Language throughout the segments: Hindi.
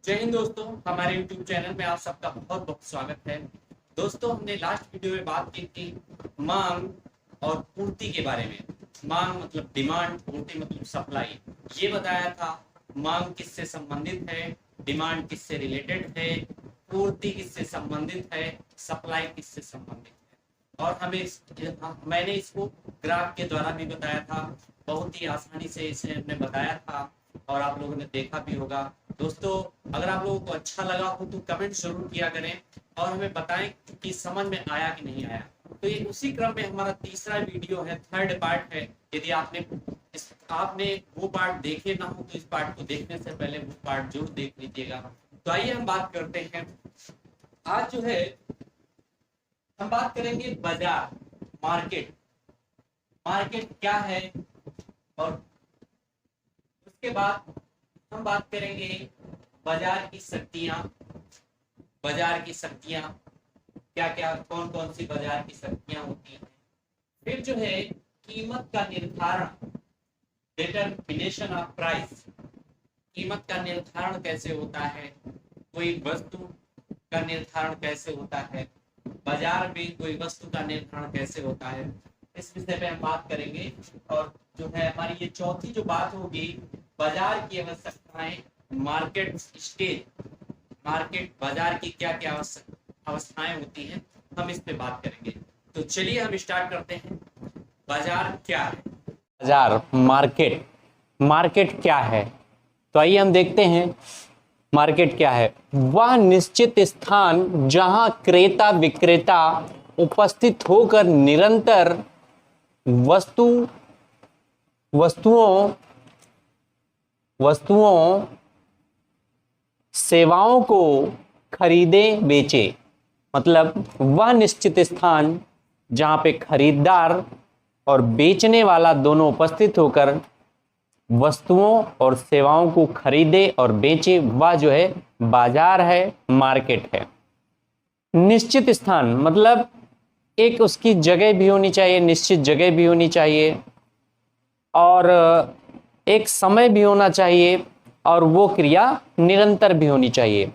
जय हिंद दोस्तों, हमारे YouTube चैनल में आप सबका बहुत बहुत स्वागत है। दोस्तों, हमने लास्ट वीडियो में बात की थी मांग और पूर्ति के बारे में। मांग मतलब डिमांड, पूर्ति मतलब सप्लाई। ये बताया था मांग किससे संबंधित है, डिमांड किससे रिलेटेड है, पूर्ति किससे संबंधित है, सप्लाई किससे संबंधित है। और मैंने इसको ग्राफ के द्वारा भी बताया था। बहुत ही आसानी से इसे हमने बताया था और आप लोगों ने देखा भी होगा। दोस्तों, अगर आप लोगों को अच्छा लगा हो तो कमेंट जरूर किया करें और हमें बताएं कि समझ में आया कि नहीं आया। तो ये उसी क्रम में हमारा तीसरा वीडियो है, थर्ड पार्ट है। यदि आपने वो पार्ट देखे ना हो तो इस पार्ट को देखने से पहले वो पार्ट जरूर देख लीजिएगा। तो आइए हम बात करते हैं। आज जो है हम बात करेंगे बाजार, मार्केट। मार्केट क्या है और उसके बाद हम बात करेंगे बाजार की शक्तियां। बाजार की शक्तियां क्या क्या, कौन कौन सी बाजार की शक्तियां होती हैं। फिर जो है कीमत का निर्धारण, डिटरमिनेशन ऑफ प्राइस। कीमत का निर्धारण कैसे होता है, कोई वस्तु का निर्धारण कैसे होता है, बाजार में कोई वस्तु का निर्धारण कैसे होता है, इस विषय पे हम बात करेंगे। और जो है हमारी ये चौथी जो बात होगी, बाजार की आवश्यकताएं, मार्केट स्टेज, मार्केट बाजार की क्या क्या अवस्थाएं होती हैं, हम इस पे बात करेंगे। तो चलिए हम स्टार्ट करते हैं। बाजार क्या है? बाजार, मार्केट। मार्केट क्या है, तो आइए हम देखते हैं मार्केट क्या है। वह निश्चित स्थान जहां क्रेता विक्रेता उपस्थित होकर निरंतर वस्तुओं सेवाओं को खरीदे बेचे। मतलब वह निश्चित स्थान जहां पे खरीदार और बेचने वाला दोनों उपस्थित होकर वस्तुओं और सेवाओं को खरीदे और बेचे, वह जो है बाजार है, मार्केट है। निश्चित स्थान मतलब एक उसकी जगह भी होनी चाहिए, निश्चित जगह भी होनी चाहिए और एक समय भी होना चाहिए और वो क्रिया निरंतर भी होनी चाहिए।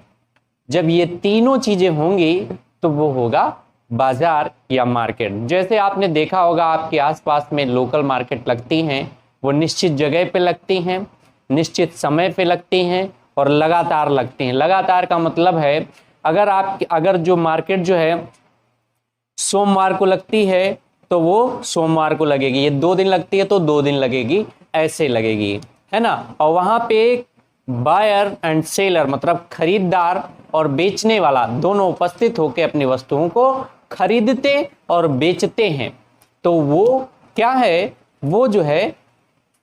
जब ये तीनों चीजें होंगी तो वो होगा बाजार या मार्केट। जैसे आपने देखा होगा आपके आसपास में लोकल मार्केट लगती हैं, वो निश्चित जगह पे लगती हैं, निश्चित समय पे लगती हैं और लगातार लगती हैं। लगातार का मतलब है अगर जो मार्केट जो है सोमवार को लगती है तो वो सोमवार को लगेगी, ये 2 दिन लगती है तो 2 दिन लगेगी, ऐसे लगेगी, है ना। और वहां पे बायर एंड सेलर मतलब खरीददार और बेचने वाला दोनों उपस्थित होकर अपनी वस्तुओं को खरीदते और बेचते हैं। तो वो क्या है, वो जो है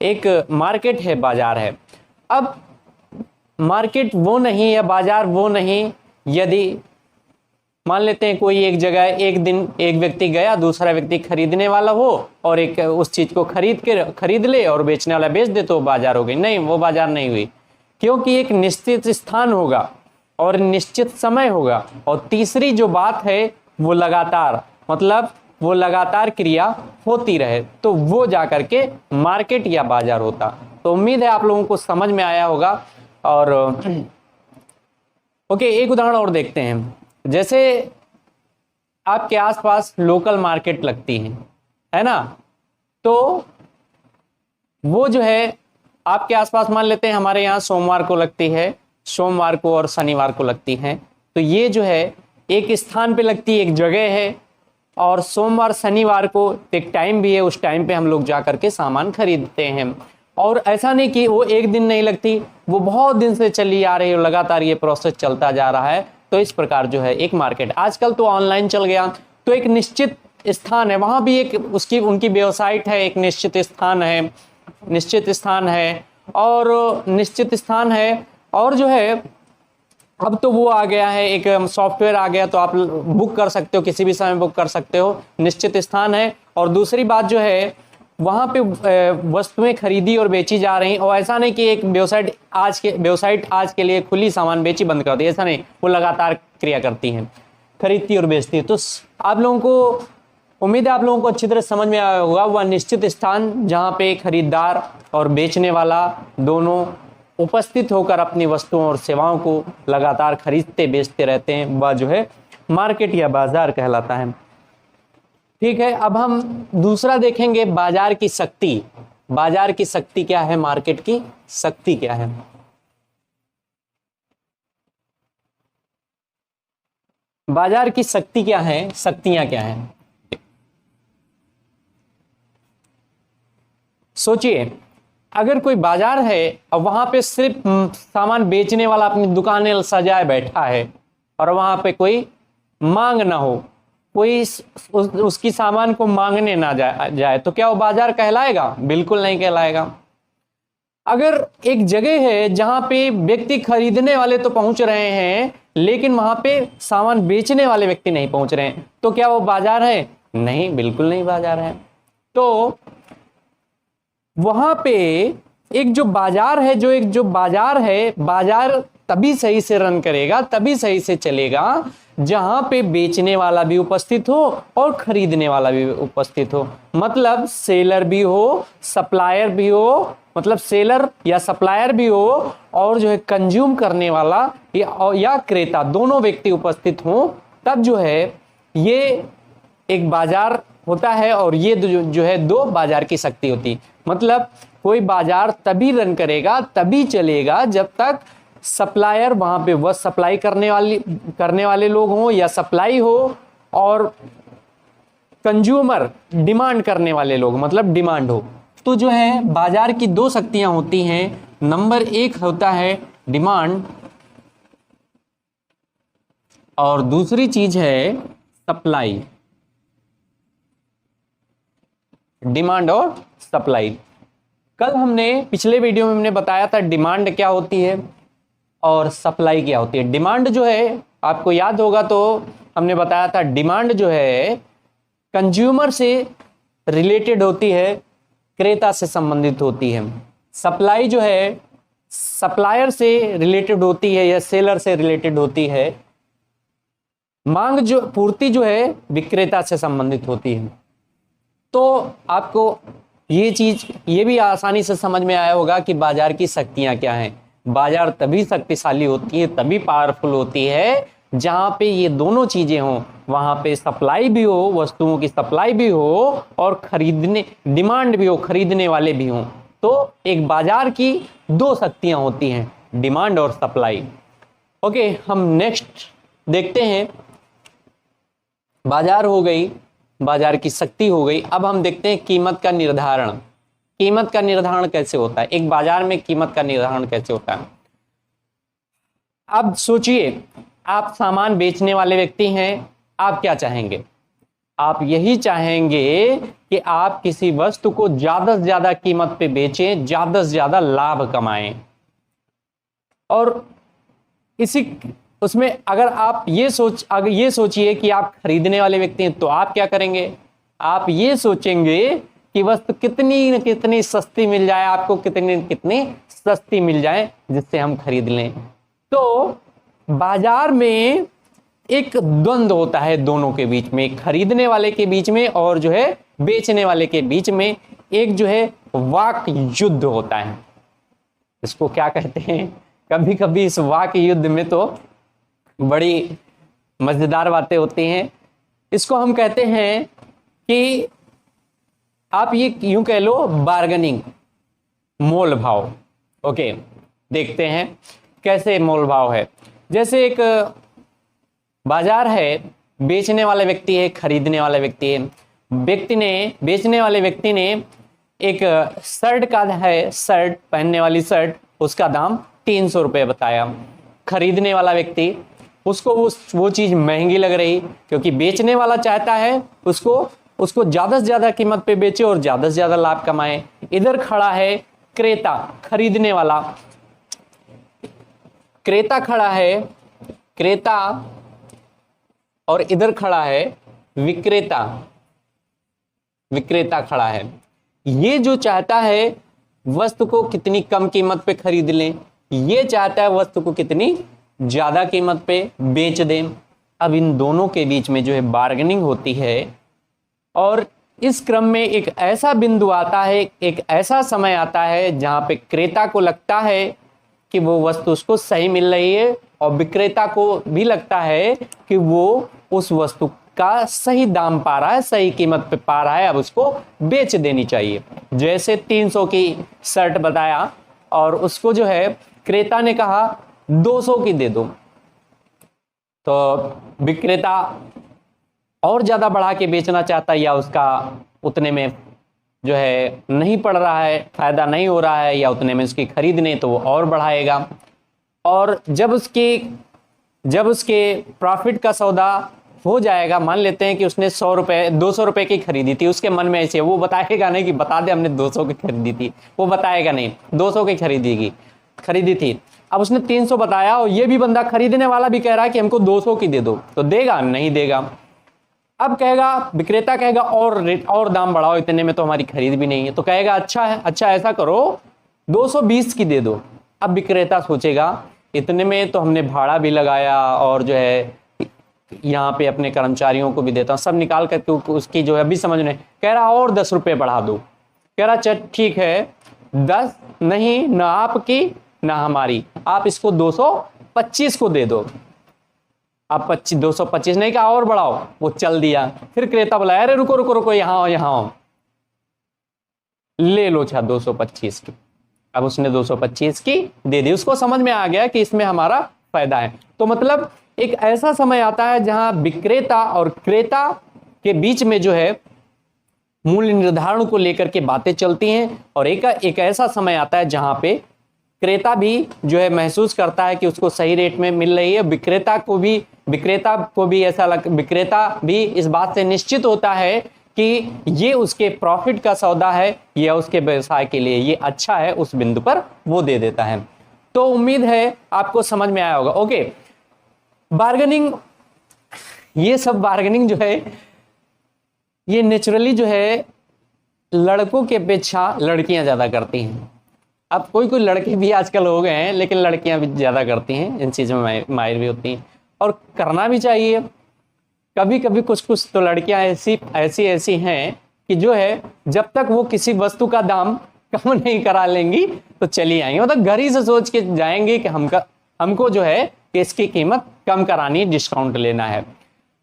एक मार्केट है, बाजार है। अब मार्केट वो नहीं या बाजार वो नहीं, यदि मान लेते हैं कोई एक जगह एक दिन एक व्यक्ति गया, दूसरा व्यक्ति खरीदने वाला हो और एक उस चीज को खरीद ले और बेचने वाला बेच दे, तो बाजार हो गई। नहीं, वो बाजार नहीं हुई, क्योंकि एक निश्चित स्थान होगा और निश्चित समय होगा। और तीसरी जो बात है वो लगातार, मतलब वो लगातार क्रिया होती रहे, तो वो जाकर के मार्केट या बाजार होता। तो उम्मीद है आप लोगों को समझ में आया होगा। और ओके, एक उदाहरण और देखते हैं। जैसे आपके आसपास लोकल मार्केट लगती है ना, तो वो जो है आपके आसपास मान लेते हैं हमारे यहाँ सोमवार को लगती है, सोमवार को और शनिवार को लगती है। तो ये जो है एक स्थान पे लगती है, एक जगह है, और सोमवार शनिवार को एक टाइम भी है, उस टाइम पे हम लोग जा करके सामान खरीदते हैं। और ऐसा नहीं कि वो एक दिन नहीं लगती, वो बहुत दिन से चली आ रही है, लगातार ये प्रोसेस चलता जा रहा है। तो इस प्रकार जो है एक मार्केट, आजकल तो ऑनलाइन चल गया, तो एक निश्चित स्थान है, वहां भी एक उनकी वेबसाइट है, एक निश्चित स्थान है और निश्चित स्थान है। और जो है अब तो वो आ गया है, एक सॉफ्टवेयर आ गया, तो आप बुक कर सकते हो, किसी भी समय बुक कर सकते हो, निश्चित स्थान है। और दूसरी बात जो है वहां पे वस्तुएं खरीदी और बेची जा रही, और ऐसा नहीं कि एक वेबसाइट आज के लिए खुली, सामान बेची बंद कर दी, ऐसा नहीं, वो लगातार क्रिया करती हैं, खरीदती और बेचती है। तो आप लोगों को उम्मीद है आप लोगों को अच्छी तरह समझ में आया होगा। वह निश्चित स्थान जहां पे खरीदार और बेचने वाला दोनों उपस्थित होकर अपनी वस्तुओं और सेवाओं को लगातार खरीदते बेचते रहते हैं, वह जो है मार्केट या बाजार कहलाता है। ठीक है, अब हम दूसरा देखेंगे, बाजार की शक्ति। बाजार की शक्ति क्या है, मार्केट की शक्ति क्या है। बाजार की शक्ति क्या है, शक्तियां क्या हैं। सोचिए, अगर कोई बाजार है और वहां पे सिर्फ सामान बेचने वाला अपनी दुकानें सजाए बैठा है और वहां पे कोई मांग ना हो, कोई उसकी सामान को मांगने ना जाए, तो क्या वो बाजार कहलाएगा? बिल्कुल नहीं कहलाएगा। अगर एक जगह है जहां पे व्यक्ति खरीदने वाले तो पहुंच रहे हैं लेकिन वहां पे सामान बेचने वाले व्यक्ति नहीं पहुंच रहे हैं, तो क्या वो बाजार है? नहीं, बिल्कुल नहीं बाजार है। तो वहां पे एक जो बाजार है, बाजार तभी सही से रन करेगा, तभी सही से चलेगा जहां पे बेचने वाला भी उपस्थित हो और खरीदने वाला भी उपस्थित हो। मतलब सेलर भी हो, सप्लायर भी हो, मतलब सेलर या सप्लायर भी हो, और जो है कंज्यूम करने वाला या क्रेता, दोनों व्यक्ति उपस्थित हो, तब जो है ये एक बाजार होता है। और ये जो है दो बाजार की शक्ति होती। मतलब कोई बाजार तभी रन करेगा, तभी चलेगा जब तक सप्लायर वहां पे वह सप्लाई करने वाले लोग हों या सप्लाई हो, और कंज्यूमर डिमांड करने वाले लोग, मतलब डिमांड हो। तो जो है बाजार की दो शक्तियां होती हैं। नंबर एक होता है डिमांड और दूसरी चीज है सप्लाई। डिमांड और सप्लाई। कल पिछले वीडियो में हमने बताया था डिमांड क्या होती है और सप्लाई क्या होती है। डिमांड जो है, आपको याद होगा तो हमने बताया था, डिमांड जो है कंज्यूमर से रिलेटेड होती है, क्रेता से संबंधित होती है। सप्लाई जो है सप्लायर से रिलेटेड होती है या सेलर से रिलेटेड होती है। मांग जो पूर्ति जो है विक्रेता से संबंधित होती है। तो आपको ये भी आसानी से समझ में आया होगा कि बाजार की शक्तियां क्या हैं। बाजार तभी शक्तिशाली होती है, तभी पावरफुल होती है जहां पे ये दोनों चीजें हों। वहां पे सप्लाई भी हो, वस्तुओं की सप्लाई भी हो, और डिमांड भी हो, खरीदने वाले भी हों। तो एक बाजार की दो शक्तियां होती हैं, डिमांड और सप्लाई। ओके, हम नेक्स्ट देखते हैं। बाजार हो गई, बाजार की शक्ति हो गई। अब हम देखते हैं कीमत का निर्धारण। कीमत का निर्धारण कैसे होता है, एक बाजार में कीमत का निर्धारण कैसे होता है। अब सोचिए, आप सामान बेचने वाले व्यक्ति हैं, आप क्या चाहेंगे? आप यही चाहेंगे कि आप किसी वस्तु को ज्यादा से ज्यादा कीमत पे बेचें, ज्यादा से ज्यादा लाभ कमाएं। और उसमें अगर आप ये सोचिए कि आप खरीदने वाले व्यक्ति हैं, तो आप क्या करेंगे? आप ये सोचेंगे कि वस्तु कितनी न कितनी सस्ती मिल जाए, आपको कितनी न कितनी सस्ती मिल जाए जिससे हम खरीद लें। तो बाजार में एक द्वंद्व होता है दोनों के बीच में, खरीदने वाले के बीच में और जो है बेचने वाले के बीच में एक जो है वाक युद्ध होता है। इसको क्या कहते हैं? कभी कभी इस वाक युद्ध में तो बड़ी मजेदार बातें होती हैं। इसको हम कहते हैं कि आप ये यूं कह लो, बार्गेनिंग, मोल भाव। ओके, देखते हैं कैसे मोल भाव है। जैसे एक बाजार है, बेचने वाला व्यक्ति है, खरीदने वाला व्यक्ति है। बेचने वाले व्यक्ति ने एक शर्ट का है, शर्ट पहनने वाली शर्ट, उसका दाम 300 रुपये बताया। खरीदने वाला व्यक्ति, उसको वो चीज महंगी लग रही, क्योंकि बेचने वाला चाहता है उसको ज्यादा से ज्यादा कीमत पे बेचे और ज्यादा से ज्यादा लाभ कमाए। इधर खड़ा है क्रेता, खरीदने वाला क्रेता खड़ा है, क्रेता, और इधर खड़ा है विक्रेता, विक्रेता खड़ा है। ये जो चाहता है वस्तु को कितनी कम कीमत पे खरीद लें, ये चाहता है वस्तु को कितनी ज्यादा कीमत पे बेच दें। अब इन दोनों के बीच में जो है बार्गेनिंग होती है, और इस क्रम में एक ऐसा बिंदु आता है, एक ऐसा समय आता है जहां पे क्रेता को लगता है कि वो वस्तु उसको सही मिल रही है और विक्रेता को भी लगता है कि वो उस वस्तु का सही दाम पा रहा है, सही कीमत पे पा रहा है, अब उसको बेच देनी चाहिए। जैसे 300 की शर्ट बताया और उसको जो है क्रेता ने कहा 200 की दे दो, तो विक्रेता और ज्यादा बढ़ा के बेचना चाहता है या उसका उतने में जो है नहीं पड़ रहा है, फायदा नहीं हो रहा है या उतने में उसकी खरीद नहीं, तो वो और बढ़ाएगा। और जब उसके प्रॉफिट का सौदा हो जाएगा, मान लेते हैं कि उसने 100 रुपए 200 रुपए की खरीदी थी, उसके मन में ऐसे वो बताएगा नहीं कि बता दे हमने 200 की खरीदी थी, वो बताएगा नहीं 200 की खरीदी थी। अब उसने 300 बताया और ये भी बंदा खरीदने वाला भी कह रहा है कि हमको 200 की दे दो, तो देगा नहीं देगा। अब कहेगा, विक्रेता कहेगा और दाम बढ़ाओ, इतने में तो हमारी खरीद भी नहीं है, तो कहेगा अच्छा है, अच्छा ऐसा करो 220 की दे दो। अब विक्रेता सोचेगा इतने में तो हमने भाड़ा भी लगाया और जो है यहाँ पे अपने कर्मचारियों को भी देता हूँ, सब निकाल करके उसकी जो है अभी समझ में कह रहा और 10 रुपए बढ़ा दो। कह रहा चल ठीक है 10 नहीं, ना आपकी ना हमारी, आप इसको 225 को दे दो। आप 225 नहीं कहा और बढ़ाओ, वो चल दिया। फिर क्रेता बोला अरे रुको रुको रुको, यहाँ आओ यहाँ आओ, ले लो 225 की। अब उसने 225 की दे दी, उसको समझ में आ गया कि इसमें हमारा फायदा है। तो मतलब एक ऐसा समय आता है जहां विक्रेता और क्रेता के बीच में जो है मूल्य निर्धारण को लेकर के बातें चलती हैं, और एक ऐसा समय आता है जहां पे क्रेता भी जो है महसूस करता है कि उसको सही रेट में मिल रही है। विक्रेता भी इस बात से निश्चित होता है कि ये उसके प्रॉफिट का सौदा है या उसके व्यवसाय के लिए ये अच्छा है, उस बिंदु पर वो दे देता है। तो उम्मीद है आपको समझ में आया होगा। ओके, बार्गेनिंग, ये सब बार्गेनिंग जो है ये नेचुरली जो है लड़कों की अपेक्षा लड़कियां ज्यादा करती हैं। अब कोई लड़के भी आजकल हो गए हैं, लेकिन लड़कियां भी ज्यादा करती हैं, इन चीजों में माहिर भी होती हैं और करना भी चाहिए। कभी कभी कुछ तो लड़कियां ऐसी हैं कि जो है जब तक वो किसी वस्तु का दाम कम नहीं करा लेंगी तो चली आएंगी, मतलब घर ही से सोच के जाएंगे कि हमको जो है कि इसकी कीमत कम करानी, डिस्काउंट लेना है।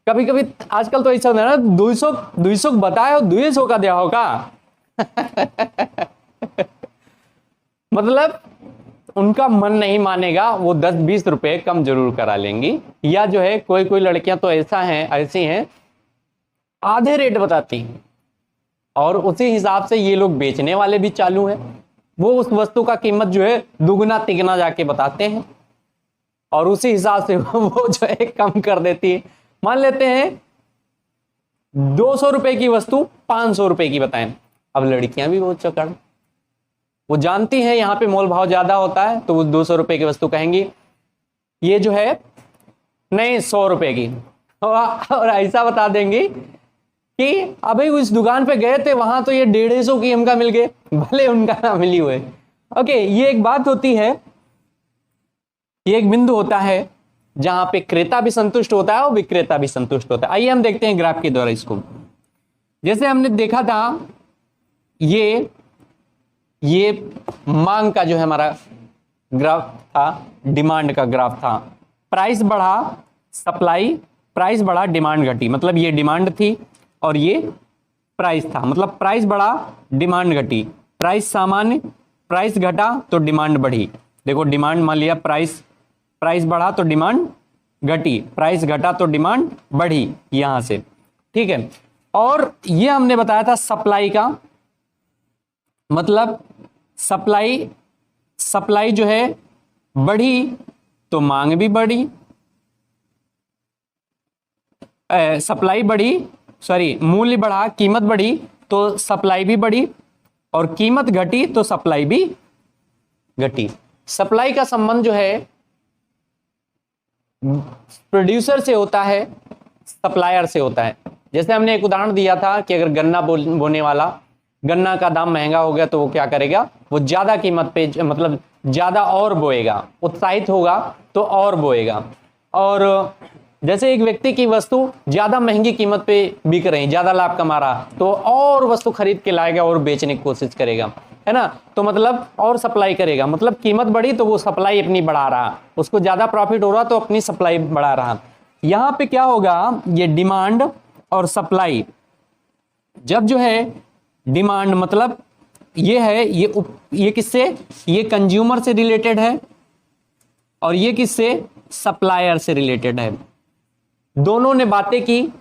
कभी कभी आजकल तो ऐसा होता है ना, 200 बताए 200 का दिया होगा मतलब उनका मन नहीं मानेगा, वो 10-20 रुपए कम जरूर करा लेंगी। या जो है कोई लड़कियां तो ऐसी हैं आधे रेट बताती हैं और उसी हिसाब से ये लोग बेचने वाले भी चालू हैं। वो उस वस्तु का कीमत जो है दुगना तिगना जाके बताते हैं और उसी हिसाब से वो जो है कम कर देती है। मान लेते हैं 200 रुपए की वस्तु 500 रुपए की बताएं। अब लड़कियां भी बहुत चकड़, वो जानती हैं यहाँ पे मोल भाव ज्यादा होता है, तो वो 200 रुपए की वस्तु कहेंगी, ये जो है नहीं 100 रुपए की, और ऐसा बता देंगी कि अभी उस दुकान पे गए थे वहां तो ये 150 की हमका मिल गए, भले उनका ना मिली हुए। ओके, ये एक बात होती है, ये एक बिंदु होता है जहां पे क्रेता भी संतुष्ट होता है और विक्रेता भी संतुष्ट होता है। आइए हम देखते हैं ग्राफ के द्वारा इसको। जैसे हमने देखा था, ये मांग का जो है हमारा ग्राफ था, डिमांड का ग्राफ था। प्राइस बढ़ा, प्राइस बढ़ा, डिमांड घटी, मतलब ये डिमांड थी और ये प्राइस था, मतलब प्राइस बढ़ा डिमांड घटी। प्राइस सामान्य, प्राइस घटा तो डिमांड बढ़ी। देखो डिमांड मान लिया, प्राइस बढ़ा तो डिमांड घटी, प्राइस घटा तो डिमांड बढ़ी, यहां से, ठीक है। और ये हमने बताया था सप्लाई का, मतलब सप्लाई जो है बढ़ी तो मांग भी बढ़ी, मूल्य बढ़ा, कीमत बढ़ी तो सप्लाई भी बढ़ी, और कीमत घटी तो सप्लाई भी घटी। सप्लाई का संबंध जो है प्रोड्यूसर से होता है, सप्लायर से होता है। जैसे हमने एक उदाहरण दिया था कि अगर गन्ना बोने वाला, गन्ना का दाम महंगा हो गया तो वो क्या करेगा, वो ज्यादा कीमत पे, मतलब ज्यादा और बोएगा, उत्साहित होगा तो और बोएगा। और जैसे एक व्यक्ति की वस्तु ज्यादा महंगी कीमत पे बिक रही, ज्यादा लाभ कमा रहा, तो और वस्तु खरीद के लाएगा और बेचने की कोशिश करेगा, है ना। तो मतलब और सप्लाई करेगा, मतलब कीमत बढ़ी तो वो सप्लाई अपनी बढ़ा रहा, उसको ज्यादा प्रॉफिट हो रहा तो अपनी सप्लाई बढ़ा रहा। यहां पे क्या होगा, ये डिमांड और सप्लाई, जब जो है डिमांड मतलब ये है, ये किससे, ये कंज्यूमर से रिलेटेड है और ये किससे, सप्लायर से रिलेटेड है। दोनों ने बातें की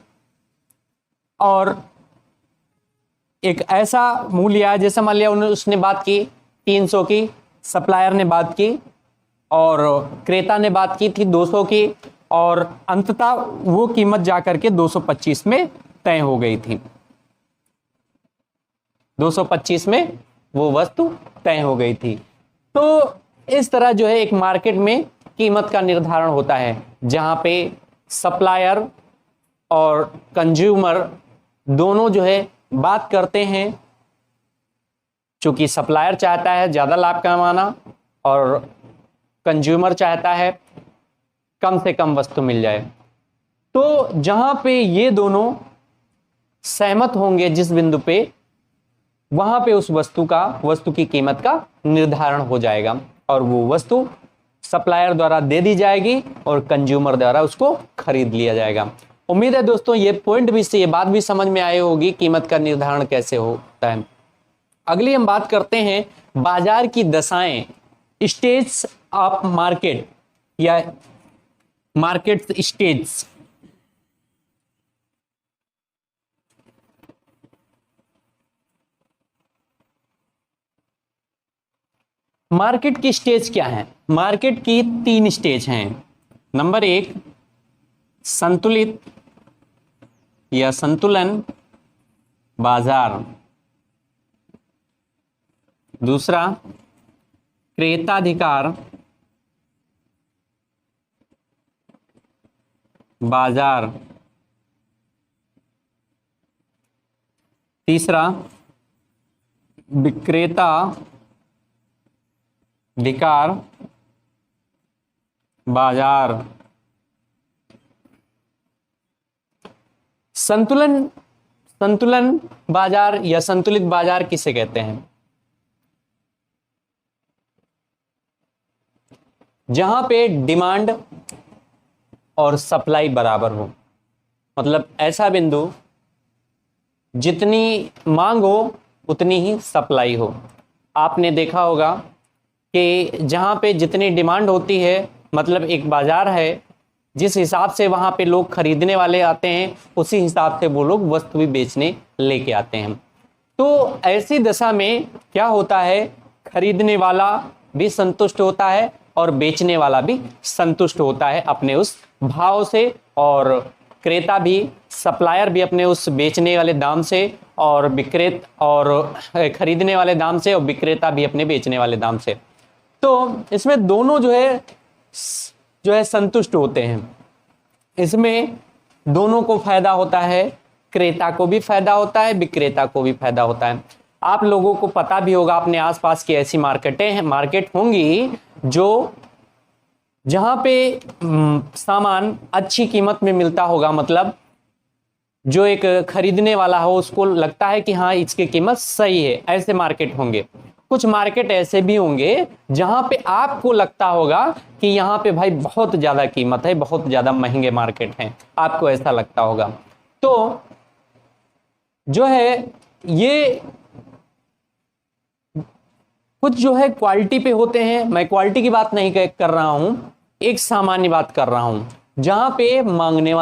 और एक ऐसा मूल्य आया, जैसे मान लिया उसने बात की 300 की, सप्लायर ने बात की और क्रेता ने बात की थी 200 की, और अंततः वो कीमत जाकर के 225 में तय हो गई थी। 225 में वो वस्तु तय हो गई थी। तो इस तरह जो है एक मार्केट में कीमत का निर्धारण होता है, जहां पे सप्लायर और कंज्यूमर दोनों जो है बात करते हैं। चूंकि सप्लायर चाहता है ज्यादा लाभ कमाना और कंज्यूमर चाहता है कम से कम वस्तु मिल जाए, तो जहां पे ये दोनों सहमत होंगे जिस बिंदु पे, वहां पे उस वस्तु की कीमत का निर्धारण हो जाएगा और वो वस्तु सप्लायर द्वारा दे दी जाएगी और कंज्यूमर द्वारा उसको खरीद लिया जाएगा। उम्मीद है दोस्तों ये पॉइंट भी से ये बात भी समझ में आई होगी कीमत का निर्धारण कैसे होता है। अगली हम बात करते हैं बाजार की दशाएं, स्टेज ऑफ मार्केट या मार्केट स्टेज। मार्केट की स्टेज क्या है? मार्केट की 3 स्टेज हैं। नंबर 1 संतुलित या संतुलन बाजार, दूसरा क्रेताधिकार बाजार, तीसरा विक्रेता अधिकार बाजार। संतुलन बाजार या संतुलित बाजार किसे कहते हैं? जहां पे डिमांड और सप्लाई बराबर हो, मतलब ऐसा बिंदु जितनी मांग हो उतनी ही सप्लाई हो। आपने देखा होगा कि जहां पे जितनी डिमांड होती है, मतलब एक बाजार है, जिस हिसाब से वहां पे लोग खरीदने वाले आते हैं उसी हिसाब से वो लोग वस्तु भी बेचने लेके आते हैं। तो ऐसी दशा में क्या होता है, खरीदने वाला भी संतुष्ट होता है और बेचने वाला भी संतुष्ट होता है अपने उस भाव से, और क्रेता भी, सप्लायर भी अपने उस बेचने वाले दाम से, और खरीदने वाले दाम से, और विक्रेता भी अपने बेचने वाले दाम से। तो इसमें दोनों जो है संतुष्ट होते हैं। इसमें दोनों को फायदा होता है, क्रेता को भी फायदा होता है, विक्रेता को भी फायदा होता है। आप लोगों को पता भी होगा अपने आसपास की ऐसी मार्केट होंगी जहां पे सामान अच्छी कीमत में मिलता होगा, मतलब जो एक खरीदने वाला हो उसको लगता है कि हाँ इसकी कीमत सही है, ऐसे मार्केट होंगे। कुछ मार्केट ऐसे भी होंगे जहां पे आपको लगता होगा कि यहाँ पे भाई बहुत ज्यादा कीमत है, बहुत ज्यादा महंगे मार्केट हैं, आपको ऐसा लगता होगा। तो जो है ये कुछ जो है क्वालिटी पे होते हैं, मैं क्वालिटी की बात नहीं कर रहा हूं, एक सामान्य बात कर रहा हूं, जहां पे मांगने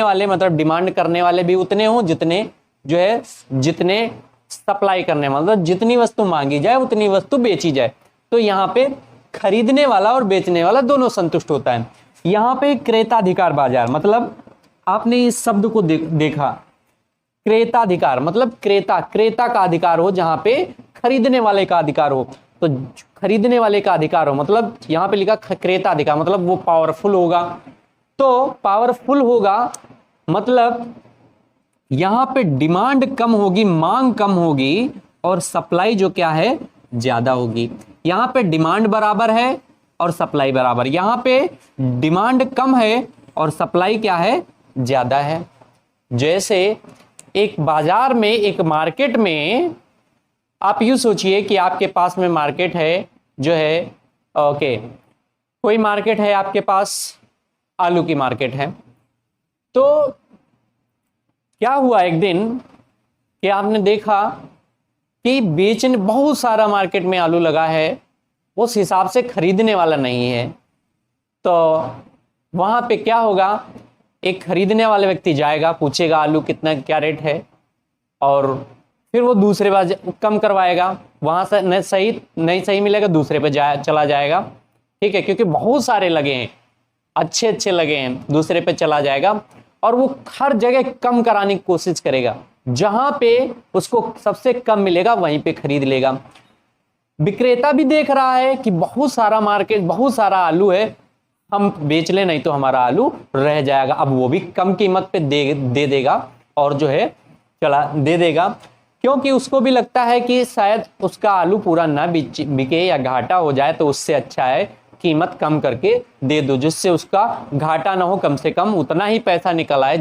वाले मतलब डिमांड करने वाले भी उतने हों जितने सप्लाई करने वाले, मतलब जितनी वस्तु मांगी जाए उतनी वस्तु बेची जाए। तो यहाँ पे खरीदने वाला और बेचने वाला दोनों संतुष्ट होता है। यहाँ पे क्रेताधिकार बाजार, मतलब आपने इस शब्द को देखा, क्रेताधिकार मतलब क्रेता का अधिकार हो, जहां पे खरीदने वाले का अधिकार हो। तो खरीदने वाले का अधिकार हो मतलब यहाँ पे लिखा क्रेताधिकार, मतलब वो पावरफुल होगा। तो पावरफुल होगा मतलब यहां पे डिमांड कम होगी, मांग कम होगी, और सप्लाई जो क्या है ज्यादा होगी। यहां पे डिमांड बराबर है और सप्लाई बराबर, यहां पे डिमांड कम है और सप्लाई क्या है, ज्यादा है। जैसे एक बाजार में, एक मार्केट में, आप यूं सोचिए कि आपके पास में मार्केट है जो है, ओके, कोई मार्केट है आपके पास, आलू की मार्केट है। तो क्या हुआ एक दिन कि आपने देखा कि बेचने, बहुत सारा मार्केट में आलू लगा है, उस हिसाब से खरीदने वाला नहीं है। तो वहां पे क्या होगा, एक खरीदने वाले व्यक्ति जाएगा, पूछेगा आलू कितना, क्या रेट है, और फिर वो दूसरे बार कम करवाएगा, वहां से नहीं सही मिलेगा, दूसरे पे चला जाएगा, ठीक है, क्योंकि बहुत सारे लगे हैं, अच्छे अच्छे लगे हैं, दूसरे पे चला जाएगा और वो हर जगह कम कराने की कोशिश करेगा, जहां पे उसको सबसे कम मिलेगा वहीं पे खरीद लेगा। विक्रेता भी देख रहा है कि बहुत सारा मार्केट, बहुत सारा आलू है, हम बेच ले, नहीं तो हमारा आलू रह जाएगा। अब वो भी कम कीमत पे दे देगा और जो है चला दे देगा, क्योंकि उसको भी लगता है कि शायद उसका आलू पूरा ना बिके या घाटा हो जाए, तो उससे अच्छा है कीमत कम करके दे दो, जिससे उसका घाटा ना हो, कम से कम उतना ही पैसा निकल आए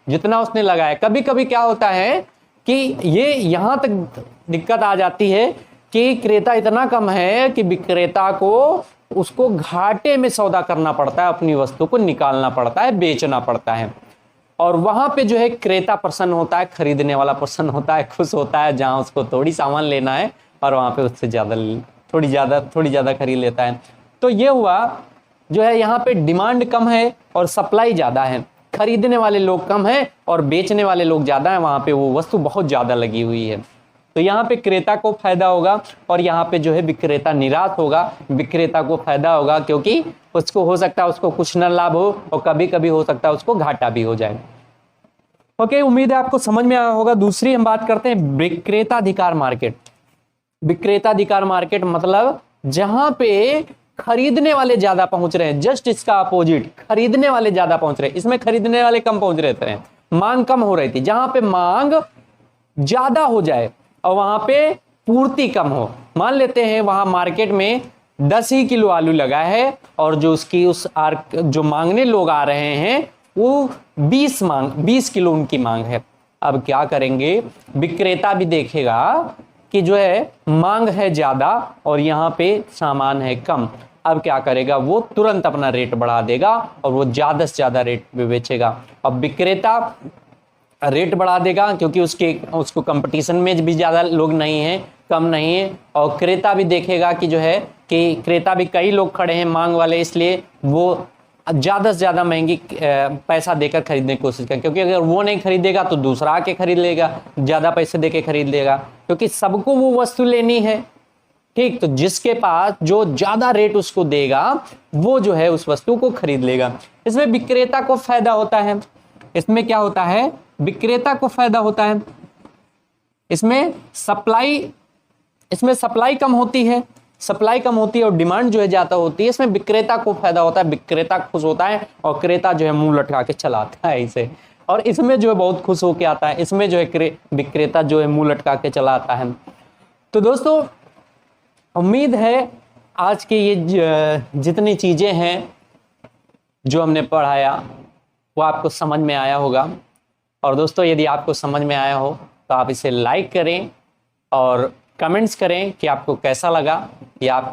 जितना उसने लगाया। कभी कभी क्या होता है कि ये यहां तक दिक्कत आ जाती है कि क्रेता इतना कम है कि विक्रेता को उसको घाटे में सौदा करना पड़ता है, अपनी वस्तु को निकालना पड़ता है, बेचना पड़ता है, और वहां पे जो है क्रेता प्रसन्न होता है, खरीदने वाला प्रसन्न होता है, खुश होता है, जहां उसको थोड़ी सामान लेना है और वहां पे उससे थोड़ी ज्यादा खरीद लेता है। तो ये हुआ जो है, यहाँ पे डिमांड कम है और सप्लाई ज्यादा है, खरीदने वाले लोग कम है और बेचने वाले लोग ज्यादा है, वहां पे वो वस्तु बहुत ज्यादा लगी हुई है। तो यहाँ पे क्रेता को फायदा होगा और यहाँ पे जो है विक्रेता निराश होगा, विक्रेता को फायदा होगा, क्योंकि उसको हो सकता है उसको कुछ न लाभ हो और कभी कभी हो सकता है उसको घाटा भी हो जाए। ओके, उम्मीद है आपको समझ में आया होगा। दूसरी हम बात करते हैं विक्रेताधिकार मार्केट। विक्रेताधिकार मार्केट मतलब जहां पे खरीदने वाले ज्यादा पहुंच रहे हैं, जस्ट इसका अपोजिट, खरीदने वाले ज्यादा पहुंच रहे हैं। इसमें खरीदने वाले कम पहुंच रहे थे, मांग कम हो रही थी। जहां पे मांग ज्यादा हो जाए और वहां पे पूर्ति कम हो, मान लेते हैं वहां मार्केट में 10 ही किलो आलू लगा है और जो उसकी जो मांगने लोग आ रहे हैं वो 20 किलो उनकी मांग है। अब क्या करेंगे, विक्रेता भी देखेगा कि जो है मांग है ज्यादा और यहाँ पे सामान है कम। अब क्या करेगा, वो तुरंत अपना रेट बढ़ा देगा और वो ज्यादा से ज्यादा रेट पे बेचेगा। अब विक्रेता रेट बढ़ा देगा क्योंकि उसको कंपटीशन में भी ज्यादा लोग नहीं है, कम नहीं है, और क्रेता भी देखेगा कि जो है कि क्रेता भी कई लोग खड़े हैं मांग वाले, इसलिए वो ज्यादा से ज्यादा महंगी पैसा देकर खरीदने की कोशिश करें, क्योंकि अगर वो नहीं खरीदेगा तो दूसरा आके खरीद लेगा, ज्यादा पैसे देके खरीद लेगा, क्योंकि सबको वो वस्तु लेनी है। ठीक, तो जिसके पास जो ज्यादा रेट उसको देगा वो जो है उस वस्तु को खरीद लेगा। इसमें विक्रेता को फायदा होता है। इसमें क्या होता है, विक्रेता को फायदा होता है। इसमें सप्लाई कम होती है, और डिमांड जो है ज्यादा होती है। इसमें विक्रेता को फायदा होता है, विक्रेता खुश होता है और क्रेता जो है मुंह लटका के चलाता है इसे, और इसमें जो है बहुत खुश होके आता है। इसमें जो है विक्रेता जो है मुंह लटका के चलाता है। तो दोस्तों, उम्मीद है आज के ये जितनी चीजें हैं जो हमने पढ़ाया वो आपको समझ में आया होगा। और दोस्तों, यदि आपको समझ में आया हो तो आप इसे लाइक करें और कमेंट्स करें कि आपको कैसा लगा या आप